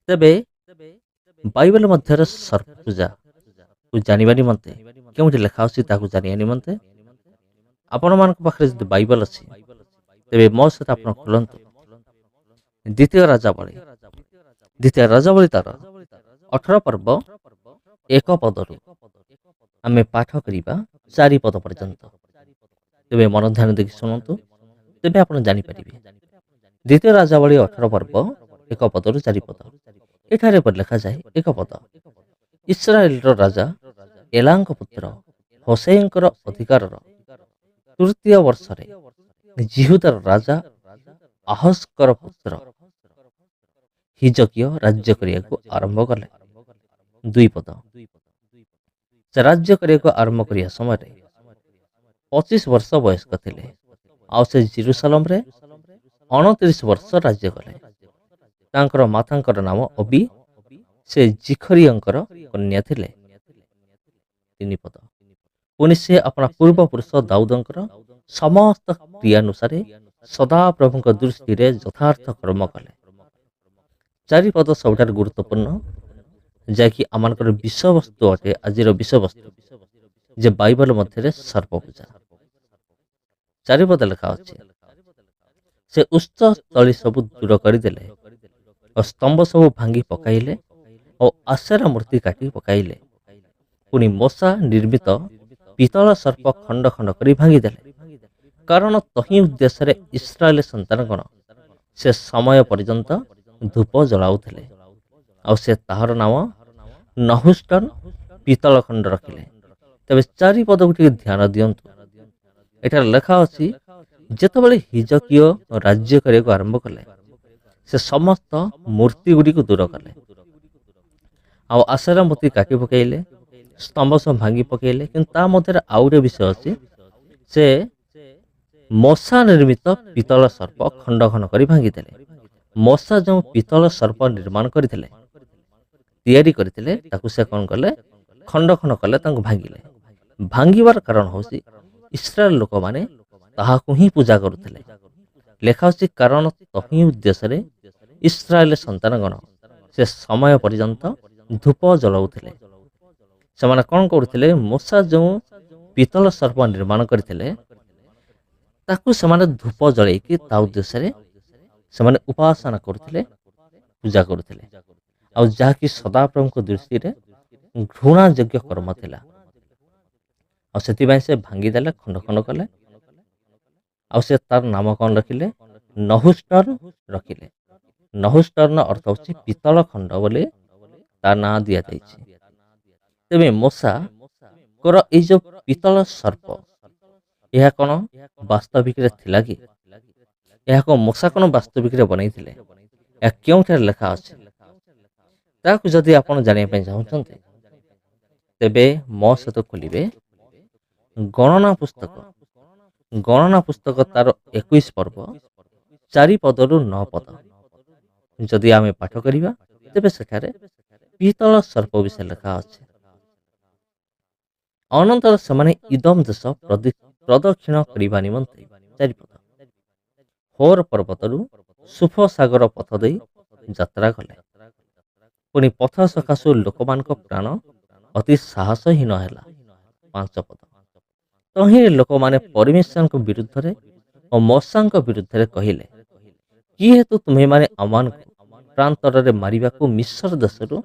ତେବେ ବାଇବେଲ ମଧ୍ୟରେ ସର୍ପପୂଜାକୁ ଜାଣିବା ନିମନ୍ତେ କେଉଁଠି ଲେଖା ଅଛି ତାହାକୁ ଜାଣିବା ନିମନ୍ତେ ଆପଣମାନଙ୍କ ପାଖରେ ଯଦି ବାଇବେଲ ଅଛି ତେବେ ମୋ ସହିତ ଆପଣ ଖୋଲନ୍ତୁ ଦ୍ୱିତୀୟ ରାଜାବଳୀ ତାର 18 ପର୍ବ 1 ପଦରୁ ଆମେ ପାଠ କରିବା 4 ପଦ ପର୍ଯ୍ୟନ୍ତ। ତେବେ ମନ ଧ୍ୟାନ ଦେଇକି ଶୁଣନ୍ତୁ, ତେବେ ଆପଣ ଜାଣିପାରିବେ। ଦ୍ୱିତୀୟ ରାଜାବଳୀ 18 ପର୍ବ 1 ପଦରୁ 4 ପଦ। ଏଠାରେ ଲେଖାଯାଏ 1 ପଦ। ଇସ୍ରାଏଲର ରାଜା ଏଲାଙ୍କ ପୁତ୍ର ହୋସେଇଙ୍କର ଅଧିକାରର ତୃତୀୟ ବର୍ଷରେ ଜିହୁଦାର ରାଜା ଆହସ୍କର ପୁତ୍ର ହିଜକିୟ ରାଜ୍ୟ କରିବାକୁ ଆରମ୍ଭ କଲେ। 2 ପଦ। ସେ ରାଜ୍ୟ କରିବାକୁ ଆରମ୍ଭ କରିବା ସମୟରେ 25 ବର୍ଷ ବୟସ୍କ ଥିଲେ। ଆଉ ସେ ଜେରୁସାଲେମରେ 29 ବର୍ଷ ରାଜ୍ୟ କଲେ। ତାଙ୍କର ମାତାଙ୍କର ନାମ ଅବି, ସେ ଜିଖରିୟଙ୍କର କନ୍ୟା ଥିଲେ। 3 ପଦ। ପୁଣି ସେ ଆପଣା ପୂର୍ବପୁରୁଷ ଦାଉଦଙ୍କର ସମସ୍ତ କ୍ରିୟାନୁସାରେ ସଦାପ୍ରଭୁଙ୍କ ଦୃଷ୍ଟିରେ ଯଥାର୍ଥ କର୍ମ କଲେ। 4 ପଦ ସବୁଠାରୁ ଗୁରୁତ୍ୱପୂର୍ଣ୍ଣ, ଯାହାକି ଆମମାନଙ୍କର ବିଷୟବସ୍ତୁ ଅଟେ। ଆଜିର ବିଷୟବସ୍ତୁ ଯେ ବାଇବେଲ ମଧ୍ୟରେ ସର୍ପପୂଜା। 4 ପଦ ଲେଖା ଅଛି, ସେ ଉଚ୍ଚ ସ୍ଥଳୀ ସବୁ ଦୂର କରିଦେଲେ ଓ ସ୍ତମ୍ଭ ସବୁ ଭାଙ୍ଗି ପକାଇଲେ ଓ ଆଶେରା ମୂର୍ତ୍ତି କାଟି ପକାଇଲେ। ପୁଣି ମଶା ନିର୍ମିତ ପିତଳ ସର୍ପ ଖଣ୍ଡ ଖଣ୍ଡ କରି ଭାଙ୍ଗିଦେଲେ। କାରଣ ତହିଁ ଉଦ୍ଦେଶ୍ୟରେ ଇସ୍ରାଏଲ ସନ୍ତାନଗଣ ସେ ସମୟ ପର୍ଯ୍ୟନ୍ତ ଧୂପ ଜଳାଉଥିଲେ। ଆଉ ସେ ତାହାର ନାମ ନହୁଷ୍ଟନ ପିତଳ ଖଣ୍ଡ ରଖିଲେ। ତେବେ 4 ପଦକୁ ଟିକେ ଧ୍ୟାନ ଦିଅନ୍ତୁ। ଏଠାରେ ଲେଖା ଅଛି, ଯେତେବେଳେ ହିଜକିୟ ରାଜ୍ୟ କରିବାକୁ ଆରମ୍ଭ କଲେ, ସେ ସମସ୍ତ ମୂର୍ତ୍ତି ଗୁଡ଼ିକୁ ଦୂର କଲେ ଆଉ ଆଶେରା ମୂର୍ତ୍ତି କାଟି ପକାଇଲେ, ସ୍ତମ୍ଭ ସବୁ ଭାଙ୍ଗି ପକାଇଲେ। କିନ୍ତୁ ତା ମଧ୍ୟରେ ଆଉ ଗୋଟେ ବିଷୟ ଅଛି, ସେ ମଶା ନିର୍ମିତ ପିତଳ ସର୍ପ ଖଣ୍ଡ ଖଣ୍ଡ କରି ଭାଙ୍ଗିଦେଲେ। ମଶା ଯେଉଁ ପିତଳ ସର୍ପ ନିର୍ମାଣ କରିଥିଲେ, ତିଆରି କରିଥିଲେ, ତାକୁ ସେ କ'ଣ କଲେ? ଖଣ୍ଡ ଖଣ୍ଡ କଲେ, ତାଙ୍କୁ ଭାଙ୍ଗିଲେ। ଭାଙ୍ଗିବାର କାରଣ ହେଉଛି ଇସ୍ରାଏଲ ଲୋକମାନେ ତାହାକୁ ହିଁ ପୂଜା କରୁଥିଲେ। ଲେଖା ଅଛି, କାରଣ ତହିଁ ଉଦ୍ଦେଶ୍ୟରେ ଇସ୍ରାଏଲ ସନ୍ତାନଗଣ ସେ ସମୟ ପର୍ଯ୍ୟନ୍ତ ଧୂପ ଜଳାଉଥିଲେ। ସେମାନେ କ'ଣ କରୁଥିଲେ? ମଶା ଯେଉଁ ପିତଳ ସର୍ପ ନିର୍ମାଣ କରିଥିଲେ, ତାକୁ ସେମାନେ ଧୂପ ଜଳେଇକି ତା ଉଦ୍ଦେଶ୍ୟରେ ସେମାନେ ଉପାସନା କରୁଥିଲେ, ପୂଜା କରୁଥିଲେ। ଆଉ ଯାହାକି ସଦାପ୍ରଭୁଙ୍କ ଦୃଷ୍ଟିରେ ଘୃଣା ଯୋଗ୍ୟ କର୍ମ ଥିଲା। ଆଉ ସେଥିପାଇଁ ସେ ଭାଙ୍ଗିଦେଲେ, ଖଣ୍ଡ ଖଣ୍ଡ କଲେ। ଆଉ ସେ ତାର ନାମ କ'ଣ ରଖିଲେ? ନହୁଷ୍ଟନ ରଖିଲେ। ନହୁଷ୍ଟନ ଅର୍ଥ ହେଉଛି ପିତଳ ଖଣ୍ଡ ବୋଲି ତା ନାଁ ଦିଆଯାଇଛି। ତେବେ ମଶାଙ୍କର ଏଇ ଯେଉଁ ପିତଳ ସର୍ପ, ଏହା କ'ଣ ବାସ୍ତବିକରେ ଥିଲା କି? ଏହାକୁ ମଶା କ'ଣ ବାସ୍ତବିକରେ ବନେଇଥିଲେ? ଏହା କେଉଁଠାରେ ଲେଖା ଅଛି? ତାହାକୁ ଯଦି ଆପଣ ଜାଣିବା ପାଇଁ ଚାହୁଁଛନ୍ତି, ତେବେ ମୋ ସହିତ ଖୋଲିବେ ଗଣନା ପୁସ୍ତକ ତାର 21 ପର୍ବ 4 ପଦରୁ 9 ପଦ। ଯଦି ଆମେ ପାଠ କରିବା, ତେବେ ସେଠାରେ ପିତଳ ସର୍ପ ବିଷୟ ଲେଖା ଅଛି। ଅନନ୍ତର ସେମାନେ ଇଦମ ଦେଶ ପ୍ରଦକ୍ଷିଣ କରିବା ନିମନ୍ତେ 4 ପଦ ହୋର ପର୍ବତରୁ ସୁଫ ସାଗର ପଥ ଦେଇ ଯାତ୍ରା କଲେ। ପୁଣି ପଥ ସକାଶୁ ଲୋକମାନଙ୍କ ପ୍ରାଣ ଅତି ସାହସହୀନ ହେଲା। 5 ପଦ। ତହିଁରେ ଲୋକମାନେ ପରମେଶ୍ୱରଙ୍କ ବିରୁଦ୍ଧରେ ଓ ମଶାଙ୍କ ବିରୁଦ୍ଧରେ କହିଲେ, କି ହେତୁ ତୁମେମାନେ ଆମମାନଙ୍କୁ ପ୍ରାନ୍ତରରେ ମାରିବାକୁ ମିଶ୍ର ଦେଶରୁ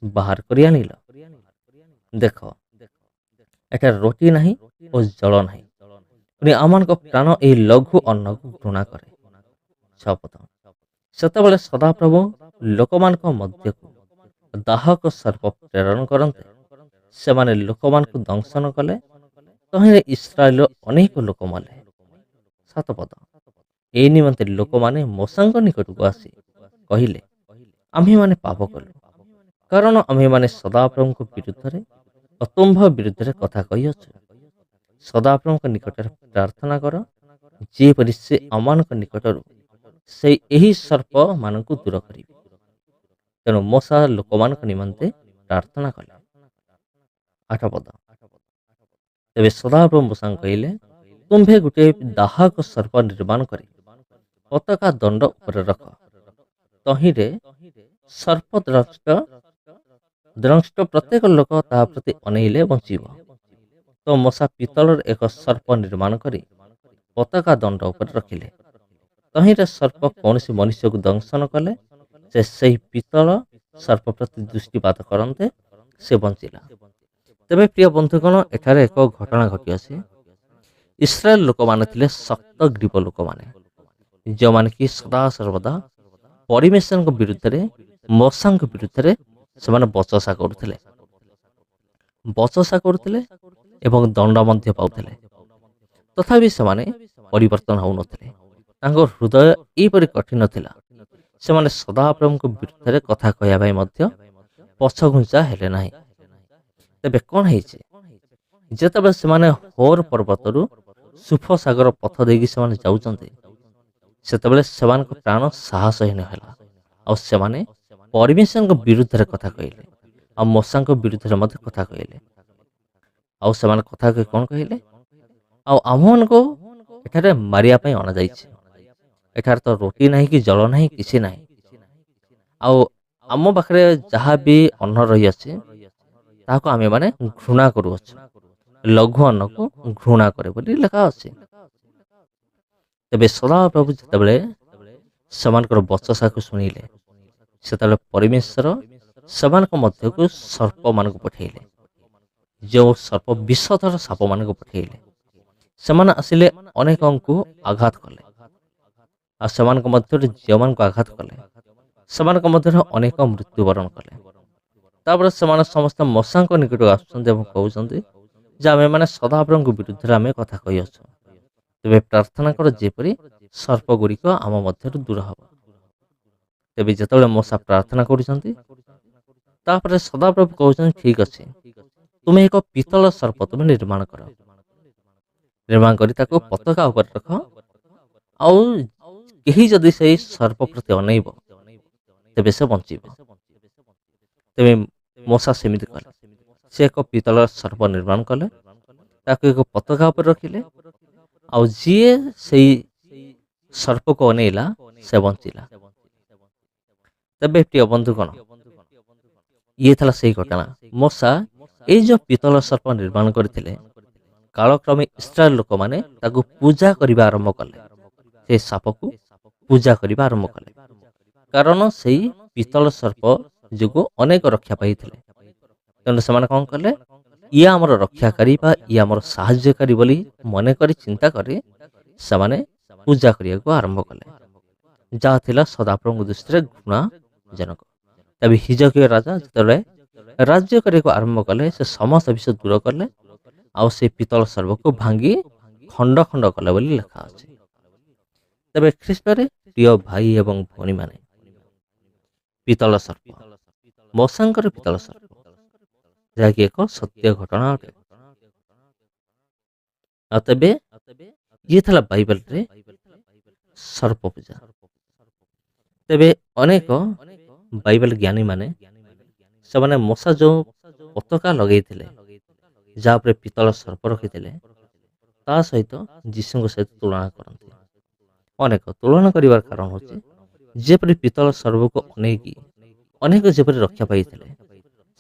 ବାହାର କରି ଆଣିଲ? ଦେଖ, ଏଠାରେ ରୋଟି ନାହିଁ ଓ ଜଳ ନାହିଁ। ପୁଣି ଆମମାନଙ୍କ ପ୍ରାଣ ଏହି ଲଘୁ ଅନ୍ନକୁ ଘୃଣା କରେ। 6 ପଦ। ସେତେବେଳେ ସଦାପ୍ରଭୁ ଲୋକମାନଙ୍କ ମଧ୍ୟକୁ ଦାହକ ସର୍ପ ପ୍ରେରଣ କରନ୍ତେ ସେମାନେ ଲୋକମାନଙ୍କୁ ଦଂଶନ କଲେ। ତହିଁରେ ଇସ୍ରାଏଲର ଅନେକ ଲୋକ ମଲେ। 7 ପଦ। ଏହି ନିମନ୍ତେ ଲୋକମାନେ ମଶାଙ୍କ ନିକଟକୁ ଆସି କହିଲେ, ଆମ୍ଭେମାନେ ପାପ କଲୁ, କାରଣ ଆମ୍ଭେମାନେ ସଦାପ୍ରଭୁଙ୍କ ବିରୁଦ୍ଧରେ ଓ ତୁମ୍ଭ ବିରୁଦ୍ଧରେ କଥା କହିଅଛୁ। ସଦାପ୍ରଭୁଙ୍କ ନିକଟରେ ପ୍ରାର୍ଥନା କର, ଯେପରି ସେ ଆମମାନଙ୍କ ନିକଟରୁ ଏହି ସର୍ପ ମାନଙ୍କୁ ଦୂର କରିବେ। ତେଣୁ ମଶା ଲୋକମାନଙ୍କ ନିମନ୍ତେ ପ୍ରାର୍ଥନା କଲେ। 8 ପଦ। ତେବେ ସଦାପ୍ରଭୁ ମୂଷାଙ୍କୁ କହିଲେ, ତୁମ୍ଭେ ଗୋଟିଏ ଦାହକ ସର୍ପ ନିର୍ମାଣ କରି ପତାକା ଦଣ୍ଡ ଉପରେ ରଖ। ତହିଁରେ ସର୍ପ ଦ୍ରଷ୍ଟ ପ୍ରତ୍ୟେକ ଲୋକ ତାହା ପ୍ରତି ଅନେଇଲେ ବଞ୍ଚିବ। ତ ମଶା ପିତ୍ତଳର ଏକ ସର୍ପ ନିର୍ମାଣ କରି ପତାକା ଦଣ୍ଡ ଉପରେ ରଖିଲେ। ତହିଁରେ ସର୍ପ କୌଣସି ମନୁଷ୍ୟକୁ ଦଂଶନ କଲେ ସେ ସେହି ପିତ୍ତଳ ସର୍ପ ପ୍ରତି ଦୃଷ୍ଟିପାତ କରନ୍ତେ ସେ ବଞ୍ଚିଲା। ତେବେ ପ୍ରିୟ ବନ୍ଧୁଗଣ, ଏଠାରେ ଏକ ଘଟଣା ଘଟିଅଛି। ଇସ୍ରାଏଲ ଲୋକମାନେ ଥିଲେ ଶକ୍ତ ଗ୍ରୀବ ଲୋକମାନେ, ଯେଉଁମାନେ କି ସଦାସର୍ବଦା ପରିମେଶନଙ୍କ ବିରୁଦ୍ଧରେ, ମଶାଙ୍କ ବିରୁଦ୍ଧରେ ସେମାନେ ବଚସା କରୁଥିଲେ ଏବଂ ଦଣ୍ଡ ମଧ୍ୟ ପାଉଥିଲେ। ତଥାପି ସେମାନେ ପରିବର୍ତ୍ତନ ହେଉନଥିଲେ। ତାଙ୍କ ହୃଦୟ ଏହିପରି କଠିନ ଥିଲା, ସେମାନେ ସଦାପ୍ରଭୁଙ୍କ ବିରୁଦ୍ଧରେ କଥା କହିବା ପାଇଁ ମଧ୍ୟ ପଛଘୁଞ୍ଚା ହେଲେ ନାହିଁ। ତେବେ କ'ଣ ହେଇଛି? ଯେତେବେଳେ ସେମାନେ ହୋର ପର୍ବତରୁ ସୁଫ ସାଗର ପଥ ଦେଇକି ସେମାନେ ଯାଉଛନ୍ତି, ସେତେବେଳେ ସେମାନଙ୍କ ପ୍ରାଣ ସାହସହୀନ ହେଲା, ଆଉ ସେମାନେ ପରିମେଶନଙ୍କ ବିରୁଦ୍ଧରେ କଥା କହିଲେ, ଆଉ ମଶାଙ୍କ ବିରୁଦ୍ଧରେ ମଧ୍ୟ କଥା କହିଲେ। ଆଉ ସେମାନେ କଥା କହି କ'ଣ କହିଲେ? ଆଉ ଆମମାନଙ୍କୁ ଏଠାରେ ମାରିବା ପାଇଁ ଅଣାଯାଇଛି। ଏଠାରେ ତ ରୋଟି ନାହିଁ, କି ଜଳ ନାହିଁ, କିଛି ନାହିଁ। ଆଉ ଆମ ପାଖରେ ଯାହା ବି ଅନ୍ନ ରହିଅଛି ତାହାକୁ ଆମେମାନେ ଘୃଣା କରୁଅଛୁ। ଲଘୁ ଅନ୍ନକୁ ଘୃଣା କରେ ବୋଲି ଲେଖା ଅଛି। ତେବେ ସଦାପ୍ରଭୁ ଯେତେବେଳେ ସେମାନଙ୍କର ବଚସାକୁ ଶୁଣିଲେ, ସେତେବେଳେ ପରମେଶ୍ୱର ସେମାନଙ୍କ ମଧ୍ୟକୁ ସର୍ପମାନଙ୍କୁ ପଠାଇଲେ। ଯେଉଁ ସର୍ପ ବିଷଧର ସାପମାନଙ୍କୁ ପଠାଇଲେ, ସେମାନେ ଆସିଲେ ଅନେକଙ୍କୁ ଆଘାତ କଲେ। ଆଉ ସେମାନଙ୍କ ମଧ୍ୟରେ ଯେଉଁମାନଙ୍କୁ ଆଘାତ କଲେ, ସେମାନଙ୍କ ମଧ୍ୟରେ ଅନେକ ମୃତ୍ୟୁବରଣ କଲେ। ତାପରେ ସେମାନେ ସମସ୍ତେ ମଶାଙ୍କ ନିକଟକୁ ଆସୁଛନ୍ତି ଏବଂ କହୁଛନ୍ତି ଯେ ଆମେମାନେ ସଦାପ୍ରଭୁଙ୍କ ବିରୁଦ୍ଧରେ ଆମେ କଥା କହିଅଛୁ। ତେବେ ପ୍ରାର୍ଥନା କର ଯେପରି ସର୍ପ ଗୁଡ଼ିକ ଆମ ମଧ୍ୟରୁ ଦୂର ହେବ। ତେବେ ଯେତେବେଳେ ମଶା ପ୍ରାର୍ଥନା କରୁଛନ୍ତି, ତାପରେ ସଦାପ୍ରଭୁ କହୁଛନ୍ତି ଠିକ୍ ଅଛି, ତୁମେ ଏକ ପିତ୍ତଳ ସର୍ପ ତୁମେ ନିର୍ମାଣ କରି ତାକୁ ପତାକା ଉପରେ ରଖ। ଆଉ କେହି ଯଦି ସେହି ସର୍ପ ପ୍ରତି ଅନେଇବ, ତେବେ ସେ ବଞ୍ଚିବ। ତେବେ ମଶା ସେମିତି କଲେ। ସେ ଏକ ପିତ୍ତଳର ସର୍ପ ନିର୍ମାଣ କଲେ, ତାକୁ ଏକ ପତାକା ଉପରେ ରଖିଲେ, ଆଉ ଯିଏ ସେଇ ସର୍ପକୁ ଅନେଇଲା ସେ ବଞ୍ଚିଲା। ତେବେ ପ୍ରିୟ ବନ୍ଧୁଗଣ, ଇଏ ଥିଲା ସେହି ଘଟଣା। ମଶା ଏଇ ଯେଉଁ ପିତ୍ତଳ ସର୍ପ ନିର୍ମାଣ କରିଥିଲେ, କାଳକ୍ରମେ ଇସ୍ରାଏଲ ଲୋକମାନେ ତାକୁ ପୂଜା କରିବା ଆରମ୍ଭ କଲେ। ସେ ସାପକୁ ପୂଜା କରିବା ଆରମ୍ଭ କଲେ, କାରଣ ସେଇ ପିତ୍ତଳ ସର୍ପ ଯୋଗୁଁ ଅନେକ ରକ୍ଷା ପାଇଥିଲେ। ତେଣୁ ସେମାନେ କ'ଣ କଲେ? ଇଏ ଆମର ରକ୍ଷାକାରୀ ବା ଇଏ ଆମର ସାହାଯ୍ୟକାରୀ ବୋଲି ମନେକରି ଚିନ୍ତା କରି ସେମାନେ ପୂଜା କରିବାକୁ ଆରମ୍ଭ କଲେ, ଯାହା ଥିଲା ସଦାପ୍ରଭୁଙ୍କ ଦୃଷ୍ଟିରେ ଘୃଣାଜନକ। ତେବେ ହିଜକିୟା ରାଜା ଯେତେବେଳେ ରାଜ୍ୟ କରିବାକୁ ଆରମ୍ଭ କଲେ, ସେ ସମସ୍ତ ବିଷୟ ଦୂର କଲେ, ଆଉ ସେ ପିତ୍ତଳ ସର୍ପକୁ ଭାଙ୍ଗି ଖଣ୍ଡ ଖଣ୍ଡ କଲେ ବୋଲି ଲେଖା ଅଛି। ତେବେ ଖ୍ରୀଷ୍ଟରେ ପ୍ରିୟ ଭାଇ ଏବଂ ଭଉଣୀମାନେ, ପିତ୍ତଳ ସର୍ପ, ମଶାଙ୍କର ପିତ୍ତଳ ସର୍ପ, ଯାହାକି ଏକ ସତ୍ୟ ଘଟଣା ଅଟେ। ଆଉ ତେବେ ଇଏ ଥିଲା ବାଇବେଲରେ ସର୍ପ ପୂଜା। ତେବେ ଅନେକ ବାଇବେଲ ଜ୍ଞାନୀ ମାନେ ସେମାନେ ମଶା ଯେଉଁ ପତାକା ଲଗେଇଥିଲେ, ଯାହା ଉପରେ ପିତ୍ତଳ ସର୍ପ ରଖିଥିଲେ, ତା ସହିତ ଯୀଶୁଙ୍କ ସହିତ ତୁଳନା କରନ୍ତି। ଅନେକ ତୁଳନା କରିବାର କାରଣ ହେଉଛି, ଯେପରି ପିତ୍ତଳ ସର୍ପକୁ ଅନେଇକି ଅନେକ ଯେପରି ରକ୍ଷା ପାଇଥିଲେ,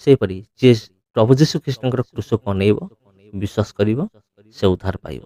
ସେହିପରି ଯିଏ ପ୍ରଭୁ ଯୀଶୁ ଖ୍ରୀଷ୍ଟଙ୍କର କ୍ରୁଶକୁ ଅନେଇବ, ବିଶ୍ୱାସ କରିବ, ସେ ଉଦ୍ଧାର ପାଇବ।